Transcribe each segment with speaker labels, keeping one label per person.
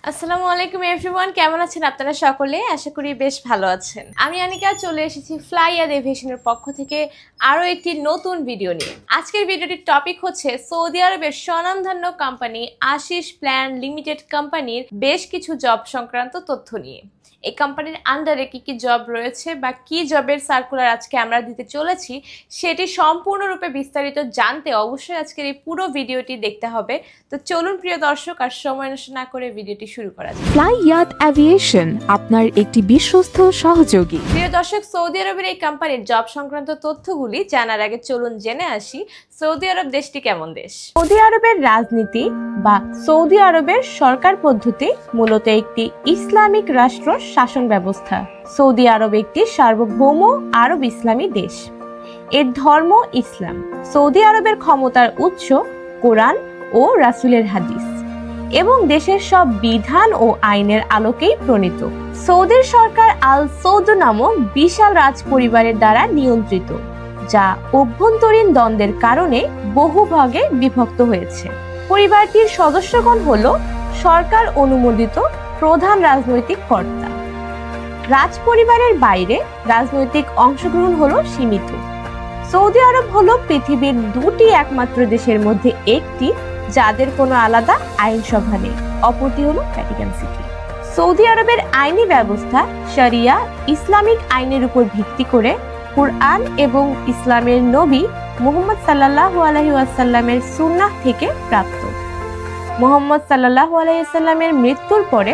Speaker 1: আসসালামু আলাইকুম এভরিওয়ান, কেমন আছেন আপনারা সকলে? আশা করি বেশ ভালো আছেন। আমি আনিকা চলে এসেছি ফ্লাইয়াদ এভিয়েশনের পক্ষ থেকে আরও একটি নতুন ভিডিও নিয়ে। আজকের ভিডিওটির টপিক হচ্ছে সৌদি আরবের স্বনামধন্য কোম্পানি আশিস প্ল্যান লিমিটেড কোম্পানির বেশ কিছু জব সংক্রান্ত তথ্য নিয়ে। এই কোম্পানির আন্ডারে কি কি জব রয়েছে বা কি জবের সার্কুলার আজকে আমরা দিতে চলেছি সেটি সম্পূর্ণরূপে বিস্তারিত জানতে অবশ্যই আজকের এই পুরো ভিডিওটি দেখতে হবে। তো চলুন প্রিয় দর্শক, আর সময় নষ্ট না করে ভিডিওটি শুরু করা যাক।
Speaker 2: ফ্লাইয়াদ এভিয়েশন আপনার একটি বিশ্বস্ত সহযোগী।
Speaker 1: প্রিয় দর্শক, সৌদি আরবের এই কোম্পানির জব সংক্রান্ত তথ্যগুলি জানার আগে চলুন জেনে আসি সৌদি আরব দেশটি কেমন দেশ। সৌদি আরবের রাজনীতি বা সৌদি আরবের সরকার পদ্ধতি মূলত একটি ইসলামিক রাষ্ট্র শাসন ব্যবস্থা। সৌদি আরব একটি সার্বভৌম আরব ইসলামী দেশ। এর ধর্ম ইসলাম। সৌদি আরবের ক্ষমতার উৎস কোরআন ও রাসূলের হাদিস এবং দেশের সব বিধান ও আইনের আলোকেই প্রণীত। সৌদির সরকার আল সৌদ নামক বিশাল রাজ পরিবারের দ্বারা নিয়ন্ত্রিত, যা অভ্যন্তরীণ দ্বন্দ্বের কারণে বহু ভাগে বিভক্ত হয়েছে। পরিবারটির সদস্যগণ হল সরকার অনুমোদিত প্রধান রাজনৈতিক কর্তা। রাজ পরিবারের বাইরে রাজনৈতিক অংশগ্রহণ হলো সীমিত। সৌদি আরব হলো পৃথিবীর দুটি একমাত্র দেশের মধ্যে একটি যাদের কোনো আলাদা আইনসভা নেই, অপরটি হলো ভ্যাটিকান সিটি। সৌদি আরবের আইনি ব্যবস্থা শরিয়া ইসলামিক আইনের উপর ভিত্তি করে কুরআন এবং ইসলামের নবী মুহাম্মদ সাল্লাল্লাহু আলাইহি ওয়াসাল্লামের সুন্নাহ থেকে প্রাপ্ত। মুহাম্মদ সাল্লাল্লাহু আলাইহি ওয়াসাল্লামের মৃত্যুর পরে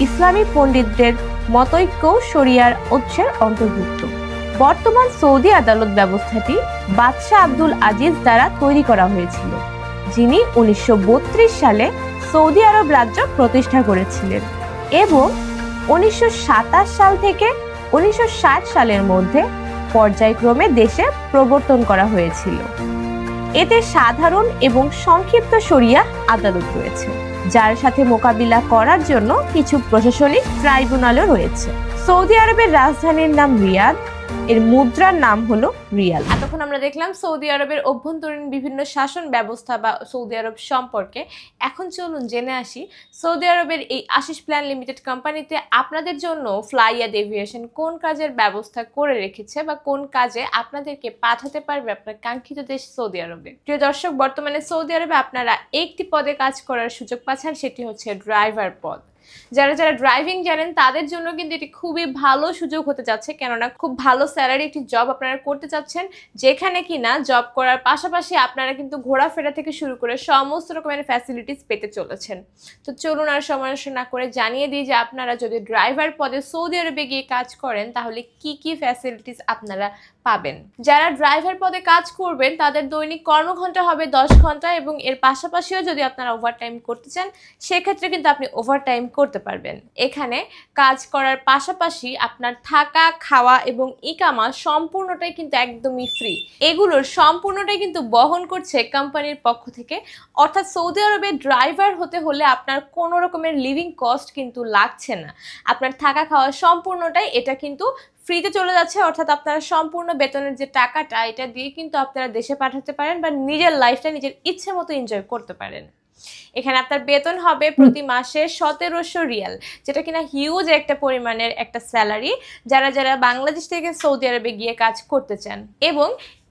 Speaker 1: ইসলামী পণ্ডিতদের মতৈক্য শরিয়ার উৎসের অন্তর্ভুক্ত। বর্তমান সৌদি আদালত ব্যবস্থাটি বাদশাহ আব্দুল আজিজ দ্বারা তৈরি করা হয়েছিল, যিনি 1932 সালে সৌদি আরব রাজ্য প্রতিষ্ঠা করেছিলেন এবং 1927 সাল থেকে 1960 সালের মধ্যে পর্যায়ক্রমে দেশে প্রবর্তন করা হয়েছিল। এতে সাধারণ এবং সংক্ষিপ্ত শরিয়া আদালত রয়েছে, যার সাথে মোকাবিলা করার জন্য কিছু প্রশাসনিক ট্রাইব্যুনালও রয়েছে। সৌদি আরবের রাজধানীর নাম রিয়াদ, এর মুদ্রার নাম হলো রিয়াল। এতক্ষণ আমরা দেখলাম সৌদি আরবের অভ্যন্তরীণ বিভিন্ন শাসন ব্যবস্থা বা সৌদি আরব সম্পর্কে। এখন চলুন জেনে আসি সৌদি আরবের এই আশিস প্ল্যান লিমিটেড কোম্পানিতে আপনাদের জন্য ফ্লাইয়াদ এভিয়েশন কোন কাজের ব্যবস্থা করে রেখেছে বা কোন কাজে আপনাদেরকে পাঠাতে পারবে আপনার কাঙ্ক্ষিত দেশ সৌদি আরবে। প্রিয় দর্শক, বর্তমানে সৌদি আরবে আপনারা একটি পদে কাজ করার সুযোগ পাচ্ছেন, সেটি হচ্ছে ড্রাইভার পদ। যারা যারা ড্রাইভিং জানেন তাদের জন্য কিন্তু এটি খুবই ভালো সুযোগ হতে যাচ্ছে, কেননা খুব ভালো স্যালারি একটি জব আপনারা করতে চাচ্ছেন, যেখানে কিনা জব করার পাশাপাশি আপনারা কিন্তু ঘোরাফেরা থেকে শুরু করে সমস্ত রকমের ফ্যাসিলিটিস পেতে চলেছেন। তো চলুন আর সময় নষ্ট না করে জানিয়ে দিই যে আপনারা যদি ড্রাইভার পদে সৌদি আরবে গিয়ে কাজ করেন তাহলে কি কি ফ্যাসিলিটিস আপনারা পাবেন। যারা ড্রাইভার পদে কাজ করবেন তাদের দৈনিক কর্মঘণ্টা হবে 10 ঘন্টা এবং এর পাশাপাশিও যদি আপনারা ওভারটাইম করতে চান সেক্ষেত্রে কিন্তু আপনি ওভারটাইম করতে পারবেন। এখানে কাজ করার পাশাপাশি আপনার থাকা, খাওয়া এবং ইকামা সম্পূর্ণটাই কিন্তু একদমই ফ্রি। এগুলোর সম্পূর্ণটাই কিন্তু বহন করছে কোম্পানির পক্ষ থেকে। অর্থাৎ সৌদি আরবে ড্রাইভার হতে হলে আপনার কোনো রকমের লিভিং কস্ট কিন্তু লাগছে না। আপনার থাকা খাওয়া সম্পূর্ণটাই এটা কিন্তু ফ্রিতে চলে যাচ্ছে। অর্থাৎ আপনারা সম্পূর্ণ বেতনের যে টাকাটা এটা দিয়ে কিন্তু আপনারা দেশে পাঠাতে পারেন বা নিজের লাইফটা নিজের ইচ্ছে মতো এনজয় করতে পারেন। এখানে আপনার বেতন হবে প্রতি মাসে 1700 রিয়াল, যেটা কিনা হিউজ একটা পরিমাণের একটা স্যালারি যারা যারা বাংলাদেশ থেকে সৌদি আরবে গিয়ে কাজ করতে চান। এবং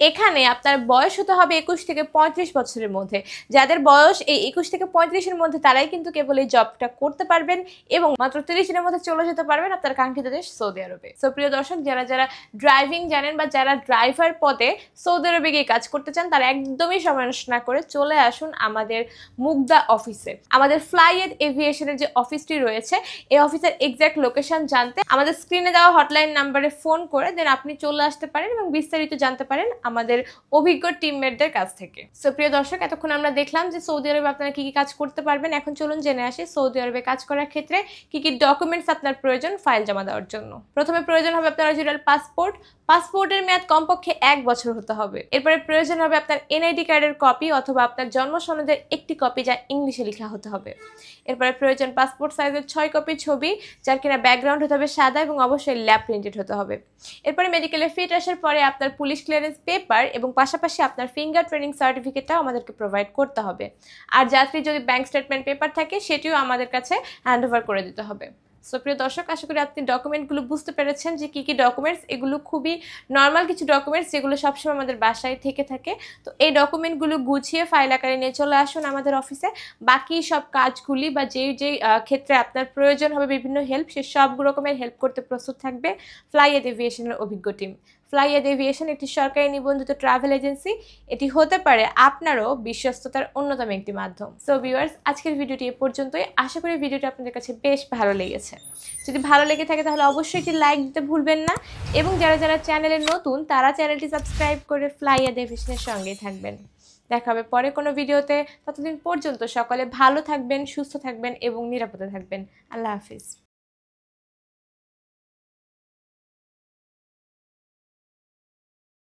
Speaker 1: এখানে আপনার বয়স হতে হবে 21 থেকে 35 বছরের মধ্যে। যাদের বয়স এই 21 থেকে 35-এর মধ্যে তারাই কিন্তু কেবল এই জবটা করতে পারবেন এবং মাত্র 30 দিনের মধ্যে চলে যেতে পারবেন আপনার কাঙ্ক্ষিত দেশ সৌদি আরবে। সো প্রিয় দর্শক, যারা যারা ড্রাইভিং জানেন বা যারা ড্রাইভার পদে সৌদি আরবে গিয়ে কাজ করতে চান তারা একদমই সময় নষ্ট না করে চলে আসুন আমাদের মুগদা অফিসে। আমাদের ফ্লাইয়াদ এভিয়েশনের যে অফিসটি রয়েছে এই অফিসের এক্সাক্ট লোকেশন জানতে আমাদের স্ক্রিনে দেওয়া হটলাইন নাম্বারে ফোন করে দেন আপনি চলে আসতে পারেন এবং বিস্তারিত জানতে পারেন আমাদের অভিজ্ঞ টিমমেটদের কাছ থেকে। সো প্রিয় দর্শক, এতক্ষণ আমরা দেখলাম যে সৌদি আরবে আপনারা কি কি কাজ করতে পারবেন। এখন চলুন জেনে আসি সৌদি আরবে কাজ করার ক্ষেত্রে কি কি ডকুমেন্টস আপনার প্রয়োজন ফাইল জমা দেওয়ার জন্য। প্রথমে প্রয়োজন হবে আপনার অরিজিনাল পাসপোর্ট। পাসপোর্টের মেয়াদ কমপক্ষে 1 বছর হতে হবে। এরপরে প্রয়োজন হবে আপনার এনআইডি কার্ডের কপি অথবা আপনার জন্ম সনদের একটি কপি যা ইংলিশে লেখা হতে হবে। এরপরে প্রয়োজন পাসপোর্ট সাইজের 6 কপি ছবি, যার কিনা ব্যাকগ্রাউন্ড হতে হবে সাদা এবং অবশ্যই ল্যাব প্রিন্টেড হতে হবে। এরপরে মেডিকেলে ফিট আসার পরে আপনার পুলিশ ক্লিয়ারেন্স পেপার এবং পাশাপাশি আপনার ফিঙ্গার ট্রেনিং সার্টিফিকেটটাও আমাদেরকে প্রোভাইড করতে হবে। আর যাত্রী যদি ব্যাংক স্টেটমেন্ট পেপার থাকে সেটিও আমাদের কাছে হ্যান্ড ওভার করে দিতে হবে। সো প্রিয় দর্শক, আশা করি আপনি ডকুমেন্টগুলো বুঝতে পেরেছেন যে কী কী ডকুমেন্টস। এগুলো খুবই নর্মাল কিছু ডকুমেন্টস যেগুলো সবসময় আমাদের বাসায় থেকে থাকে। তো এই ডকুমেন্টগুলো গুছিয়ে ফাইল আকারে নিয়ে চলে আসুন আমাদের অফিসে। বাকি সব কাজগুলি বা যেই ক্ষেত্রে আপনার প্রয়োজন হবে বিভিন্ন হেল্প, সে সব রকমের হেল্প করতে প্রস্তুত থাকবে ফ্লাইয়েড এভিয়েশনের অভিজ্ঞ টিম। ফ্লাইয়েড এভিয়েশন একটি সরকারি নিবন্ধিত ট্রাভেল এজেন্সি। এটি হতে পারে আপনারও বিশ্বস্ততার অন্যতম একটি মাধ্যম। সো ভিউয়ার্স, আজকের ভিডিওটি এ পর্যন্তই। আশা করি ভিডিওটি আপনাদের কাছে বেশ ভালো লেগেছে। যদি ভালো লেগে থাকে তাহলে অবশ্যই একটি লাইক দিতে ভুলবেন না, এবং যারা যারা চ্যানেলে নতুন তারা চ্যানেলটি সাবস্ক্রাইব করে ফ্লাইয়েড এভিয়েশনের সঙ্গেই থাকবেন। দেখা হবে পরে কোনো ভিডিওতে। ততদিন পর্যন্ত সকলে ভালো থাকবেন, সুস্থ থাকবেন এবং নিরাপদে থাকবেন। আল্লাহ হাফিজ।